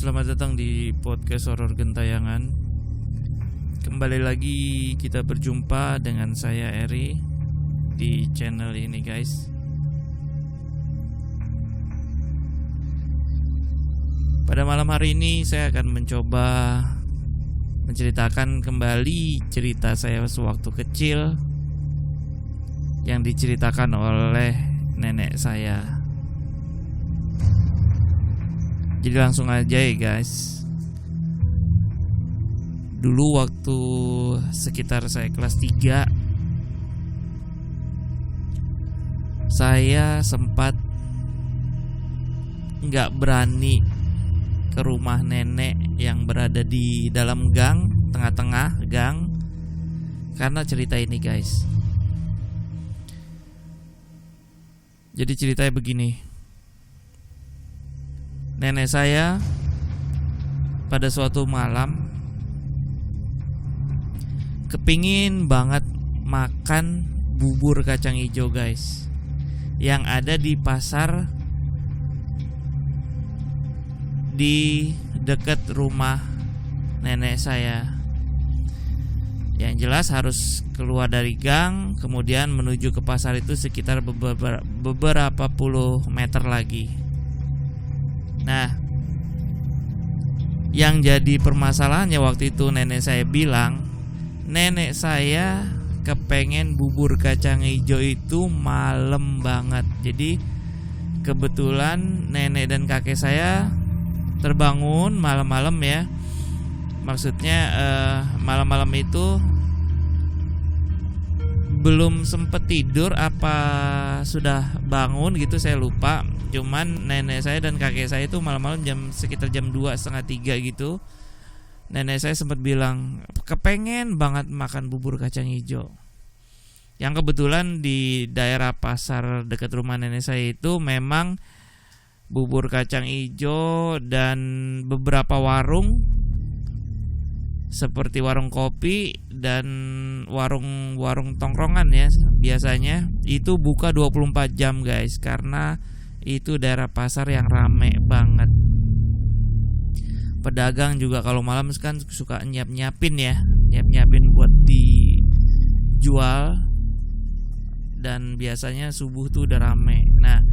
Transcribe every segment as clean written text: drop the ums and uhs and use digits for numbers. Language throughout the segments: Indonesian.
Selamat datang di podcast horor gentayangan. Kembali lagi kita berjumpa dengan saya Eri di channel ini, guys. Pada malam hari ini saya akan mencoba menceritakan kembali cerita saya sewaktu kecil yang diceritakan oleh nenek saya. Jadi langsung aja ya, guys. Dulu waktu sekitar saya kelas 3, saya sempat nggak berani ke rumah nenek yang berada di dalam gang, tengah-tengah gang, karena cerita ini, guys. Jadi ceritanya begini. Nenek saya pada suatu malam kepingin banget makan bubur kacang hijau, guys, yang ada di pasar di dekat rumah nenek saya. Yang jelas harus keluar dari gang, kemudian menuju ke pasar itu sekitar beberapa puluh meter lagi. Nah, yang jadi permasalahannya waktu itu nenek saya bilang, nenek saya kepengen bubur kacang hijau itu malam banget. Jadi kebetulan nenek dan kakek saya terbangun malam-malam ya. Maksudnya malam-malam itu belum sempet tidur apa sudah bangun gitu, saya lupa. Cuman nenek saya dan kakek saya itu malam-malam sekitar jam 2:30 gitu. Nenek saya sempat bilang kepengen banget makan bubur kacang hijau. Yang kebetulan di daerah pasar dekat rumah nenek saya itu memang bubur kacang hijau dan beberapa warung seperti warung kopi dan warung tongkrongan ya, biasanya itu buka 24 jam, guys, karena itu daerah pasar yang rame banget. Pedagang juga kalau malam kan suka nyiapin buat dijual, dan biasanya subuh tuh udah rame. Nah,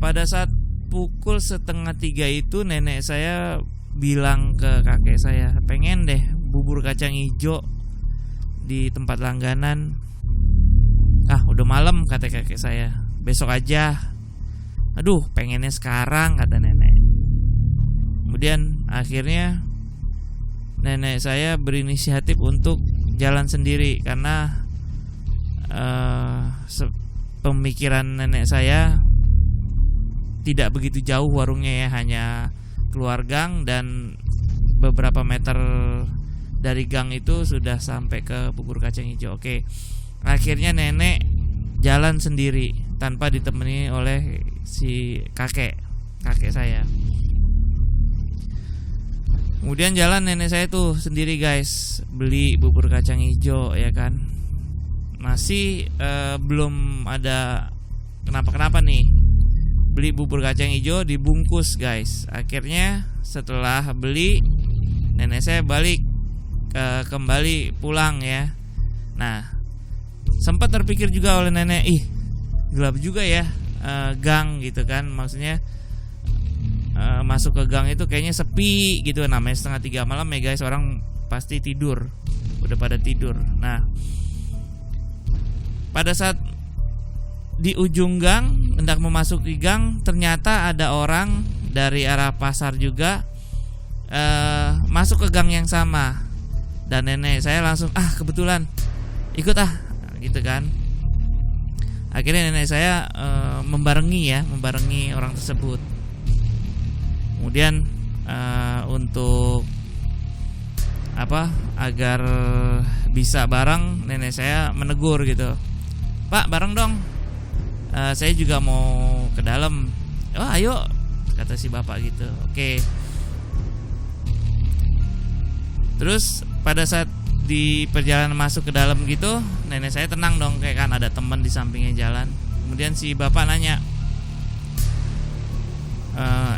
pada saat pukul 2:30 itu nenek saya bilang ke kakek saya, pengen deh bubur kacang hijau di tempat langganan. Udah malam, kata kakek saya, besok aja. Aduh, pengennya sekarang, kata nenek. Kemudian akhirnya nenek saya berinisiatif untuk jalan sendiri karena pemikiran nenek saya tidak begitu jauh warungnya ya, hanya keluar gang dan beberapa meter dari gang itu sudah sampai ke bubur kacang hijau. Oke. Akhirnya nenek jalan sendiri tanpa ditemani oleh si kakek saya. Kemudian jalan nenek saya tuh sendiri, guys, beli bubur kacang hijau ya kan. Masih belum ada kenapa-kenapa nih. Beli bubur kacang hijau dibungkus, guys. Akhirnya setelah beli, nenek saya balik kembali pulang ya. Nah, sempat terpikir juga oleh nenek, gelap juga ya gang gitu kan. Maksudnya masuk ke gang itu kayaknya sepi gitu. Namanya 2:30 malam ya, guys, orang pasti tidur, udah pada tidur. Nah, pada saat di ujung gang hendak memasuki gang, ternyata ada orang dari arah pasar juga masuk ke gang yang sama. Dan nenek saya langsung kebetulan ikut gitu kan. Akhirnya nenek saya membarengi orang tersebut. Kemudian untuk agar bisa bareng, nenek saya menegur gitu, "Pak, bareng dong, saya juga mau ke dalam." "Oh, ayo," kata si bapak gitu. Oke. Terus pada saat di perjalanan masuk ke dalam gitu, nenek saya tenang dong, kayak kan ada teman di sampingnya jalan. Kemudian si bapak nanya,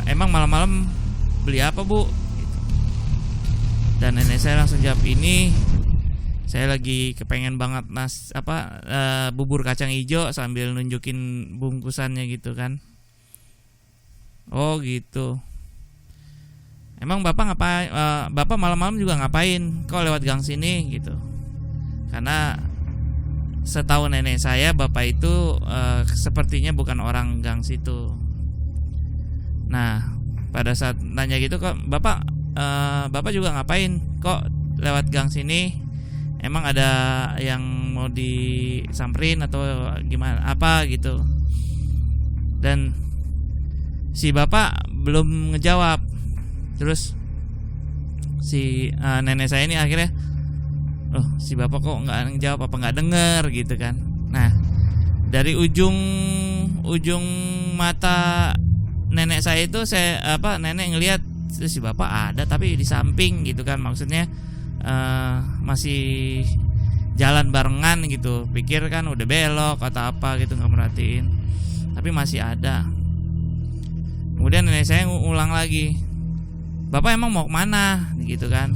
"Emang malam-malam beli apa, Bu?" Dan nenek saya langsung jawab, ini saya lagi kepengen banget bubur kacang hijau, sambil nunjukin bungkusannya gitu kan. Oh gitu. Emang bapak ngapain? Bapak malam-malam juga ngapain? Kok lewat gang sini gitu? Karena setahu nenek saya, bapak itu sepertinya bukan orang gang situ. Nah, pada saat nanya gitu, kok bapak juga ngapain? Kok lewat gang sini? Emang ada yang mau disamperin atau gimana? Apa gitu? Dan si bapak belum ngejawab. Terus si nenek saya ini akhirnya, si bapak kok nggak ngejawab, apa nggak denger gitu kan? Nah, dari ujung mata nenek saya itu nenek ngelihat si bapak ada tapi di samping gitu kan, maksudnya masih jalan barengan gitu. Pikir kan udah belok atau apa gitu, nggak merhatiin, tapi masih ada. Kemudian nenek saya ulang lagi, bapak emang mau kemana gitu kan?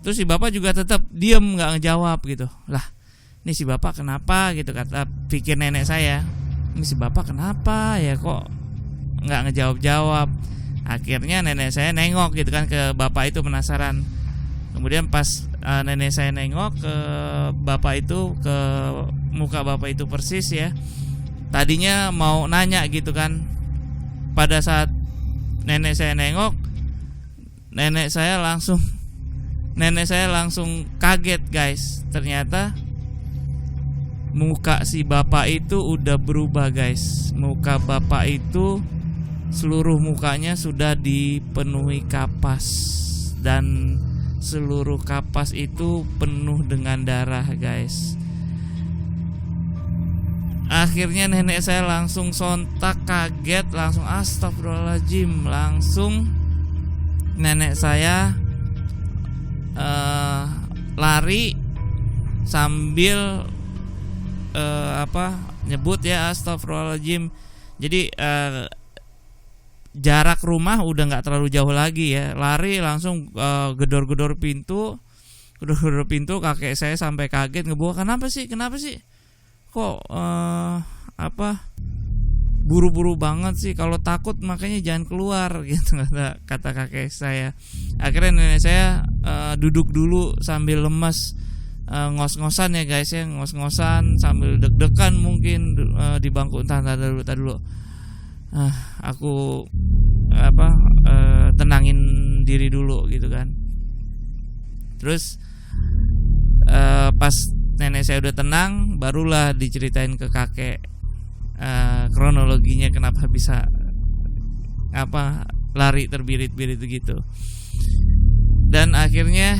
Terus si bapak juga tetap diem, nggak ngejawab gitu. Lah, ini si bapak kenapa gitu, kata pikir nenek saya. Ini si bapak kenapa ya kok nggak ngejawab-jawab. Akhirnya nenek saya nengok gitu kan ke bapak itu, penasaran. Kemudian pas nenek saya nengok ke bapak itu, ke muka bapak itu persis ya, tadinya mau nanya gitu kan. Pada saat nenek saya nengok, nenek saya langsung kaget guys. Ternyata muka si bapak itu udah berubah guys. Muka bapak itu, seluruh mukanya sudah dipenuhi kapas, dan seluruh kapas itu penuh dengan darah guys. Akhirnya nenek saya langsung sontak kaget, langsung astagfirullahaladzim. Langsung nenek saya lari sambil nyebut ya astagfirullahaladzim. Jadi jarak rumah udah nggak terlalu jauh lagi ya. Lari langsung gedor-gedor pintu. Kakek saya sampai kaget, ngebawa kenapa sih? Kok buru-buru banget sih, kalau takut makanya jangan keluar gitu, kata kakek saya. Akhirnya nenek saya duduk dulu sambil lemas, ngos-ngosan ya guys ya, ngos-ngosan sambil deg-degan mungkin di bangku. Entah dulu. Aku tenangin diri dulu gitu kan. Terus pas nenek saya udah tenang, barulah diceritain ke kakek kronologinya kenapa bisa lari terbirit-birit gitu. Dan akhirnya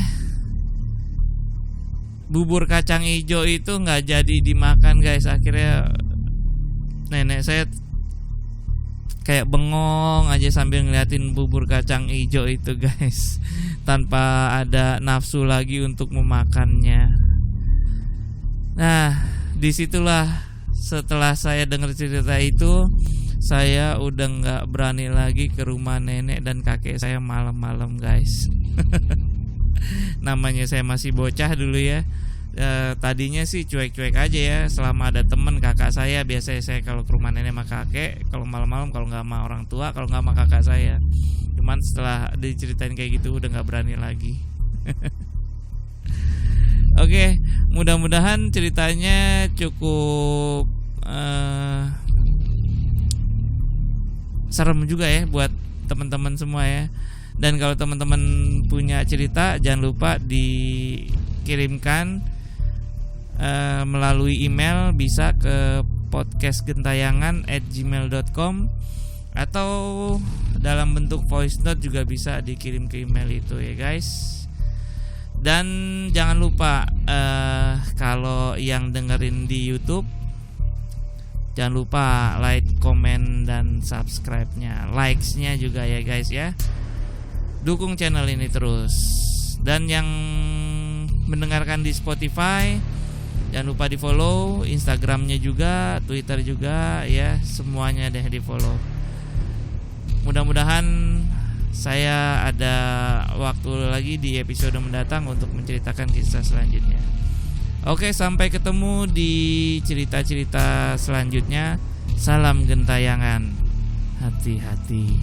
bubur kacang hijau itu nggak jadi dimakan guys. Akhirnya nenek saya kayak bengong aja sambil ngeliatin bubur kacang hijau itu guys, tanpa ada nafsu lagi untuk memakannya. Nah, disitulah setelah saya dengar cerita itu, saya udah nggak berani lagi ke rumah nenek dan kakek saya malam-malam guys. Namanya saya masih bocah dulu ya. Tadinya sih cuek-cuek aja ya, selama ada temen kakak saya. Biasanya saya kalau ke rumah nenek sama kakek, kalau malam-malam kalau nggak sama orang tua, kalau nggak sama kakak saya. Cuman setelah diceritain kayak gitu udah nggak berani lagi. Oke, mudah-mudahan ceritanya cukup serem juga ya buat teman-teman semua ya. Dan kalau teman-teman punya cerita, jangan lupa dikirimkan melalui email, bisa ke podcastgentayangan@gmail.com, atau dalam bentuk voice note juga bisa dikirim ke email itu ya guys. Dan jangan lupa kalau yang dengerin di YouTube, jangan lupa like, comment, dan subscribe-nya, likes-nya juga ya guys ya. Dukung channel ini terus. Dan yang mendengarkan di Spotify, jangan lupa di follow Instagramnya juga, Twitter juga ya, semuanya deh di follow. Mudah-mudahan saya ada waktu lagi di episode mendatang untuk menceritakan kisah selanjutnya. Oke, sampai ketemu di cerita-cerita selanjutnya. Salam gentayangan, hati-hati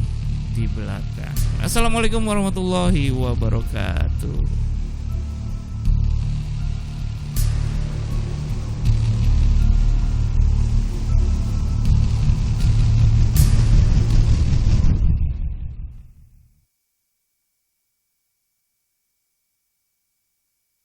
di belakang. Assalamualaikum warahmatullahi wabarakatuh.